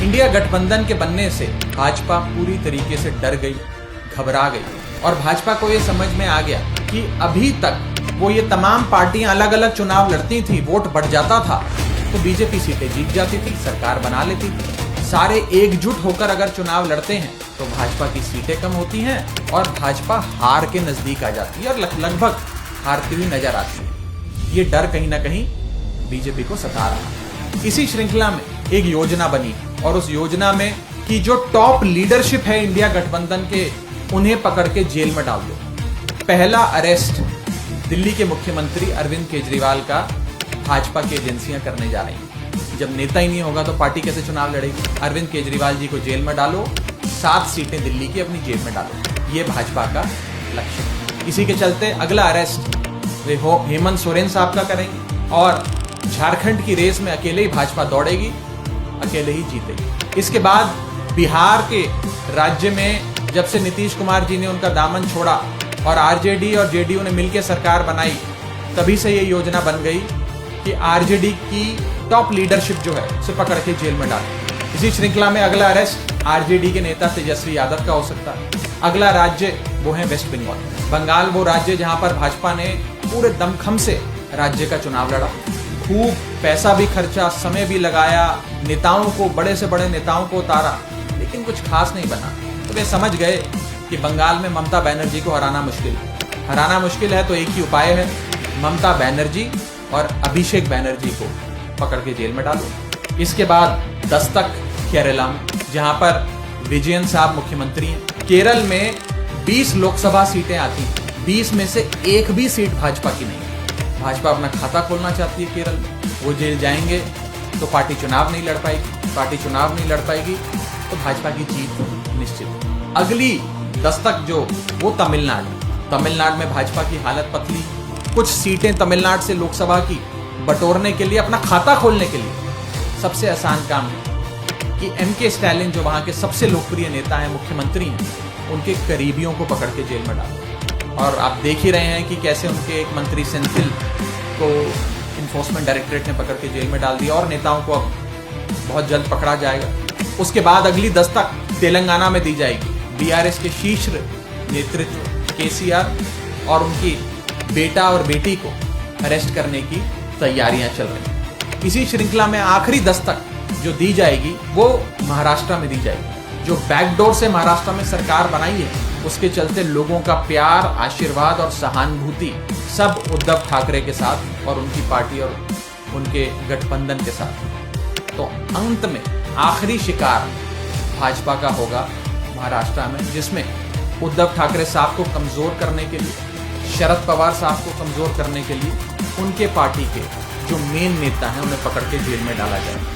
India गठबंधन के बनने से भाजपा पूरी तरीके से डर गई, घबरा गई और भाजपा को ये समझ में आ गया कि अभी तक वो ये तमाम पार्टियां अलग अलग चुनाव लड़ती थी, वोट बढ़ जाता था तो बीजेपी सीटें जीत जाती थी, सरकार बना लेती थी। सारे एकजुट होकर अगर चुनाव लड़ते हैं तो भाजपा की सीटें कम होती हैं और भाजपा हार के नजदीक आ जाती है और लगभग हारती हुई नजर आती है। ये डर कहीं ना कहीं बीजेपी को सता रहा है। इसी श्रृंखला में एक योजना बनी और उस योजना में कि जो टॉप लीडरशिप है इंडिया गठबंधन के, उन्हें पकड़ के जेल में डाल दो। पहला अरेस्ट दिल्ली के मुख्यमंत्री अरविंद केजरीवाल का भाजपा की एजेंसियां करने जा रही हैं। जब नेता ही नहीं होगा तो पार्टी कैसे चुनाव लड़ेगी? अरविंद केजरीवाल जी को जेल में डालो, 7 सीटें दिल्ली की अपनी जेब में डालो, ये भाजपा का लक्ष्य है। इसी के चलते अगला अरेस्ट वे हेमंत सोरेन साहब का करेंगे और झारखंड की रेस में अकेले ही भाजपा दौड़ेगी, अकेले ही जीतेगी। इसके बाद बिहार के राज्य में जब से नीतीश कुमार जी ने उनका दामन छोड़ा और आरजेडी और जेडीयू ने मिलकर सरकार बनाई, तभी से ये योजना बन गई कि आरजेडी की टॉप लीडरशिप जो है उसे पकड़ के जेल में डालें। इसी श्रृंखला में अगला अरेस्ट आरजेडी के नेता तेजस्वी यादव का हो सकता है। अगला राज्य वो है वेस्ट बंगाल। बंगाल वो राज्य जहां पर भाजपा ने पूरे दमखम से राज्य का चुनाव लड़ा, खूब पैसा भी खर्चा, समय भी लगाया, नेताओं को, बड़े से बड़े नेताओं को उतारा, लेकिन कुछ खास नहीं बना। तो वे समझ गए कि बंगाल में ममता बनर्जी को हराना मुश्किल है। हराना मुश्किल है तो एक ही उपाय है, ममता बनर्जी और अभिषेक बनर्जी को पकड़ के जेल में डालो। इसके बाद दस्तक केरला में, जहां पर विजयन साहब मुख्यमंत्री हैं। केरल में 20 लोकसभा सीटें आती हैं, 20 में से एक भी सीट भाजपा की नहीं है। भाजपा अपना खाता खोलना चाहती है केरल में। वो जेल जाएंगे तो पार्टी चुनाव नहीं लड़ पाएगी, पार्टी चुनाव नहीं लड़ पाएगी तो भाजपा की जीत निश्चित। अगली दस्तक जो वो तमिलनाडु में भाजपा की हालत पतली। कुछ सीटें तमिलनाडु से लोकसभा की बटोरने के लिए, अपना खाता खोलने के लिए सबसे आसान काम है कि एमके स्टालिन जो वहां के सबसे लोकप्रिय नेता हैं, मुख्यमंत्री हैं, उनके करीबियों को पकड़ के जेल में डालो। और आप देख ही रहे हैं कि कैसे उनके एक मंत्री सेंथिल को इन्फोर्समेंट डायरेक्टरेट ने पकड़ के जेल में डाल दिया और नेताओं को अब बहुत जल्द पकड़ा जाएगा। उसके बाद अगली दस्तक तेलंगाना में दी जाएगी। बीआरएस के शीर्ष नेतृत्व केसीआर और उनकी बेटा और बेटी को अरेस्ट करने की तैयारियां चल रही हैं। इसी श्रृंखला में आखिरी दस्तक जो दी जाएगी वो महाराष्ट्र में दी जाएगी। जो बैकडोर से महाराष्ट्र में सरकार बनाई है, उसके चलते लोगों का प्यार, आशीर्वाद और सहानुभूति सब उद्धव ठाकरे के साथ और उनकी पार्टी और उनके गठबंधन के साथ। तो अंत में आखिरी शिकार भाजपा का होगा महाराष्ट्र में, जिसमें उद्धव ठाकरे साहब को कमजोर करने के लिए, शरद पवार साहब को कमजोर करने के लिए उनके पार्टी के जो मेन नेता हैं उन्हें पकड़ के जेल में डाला जाए।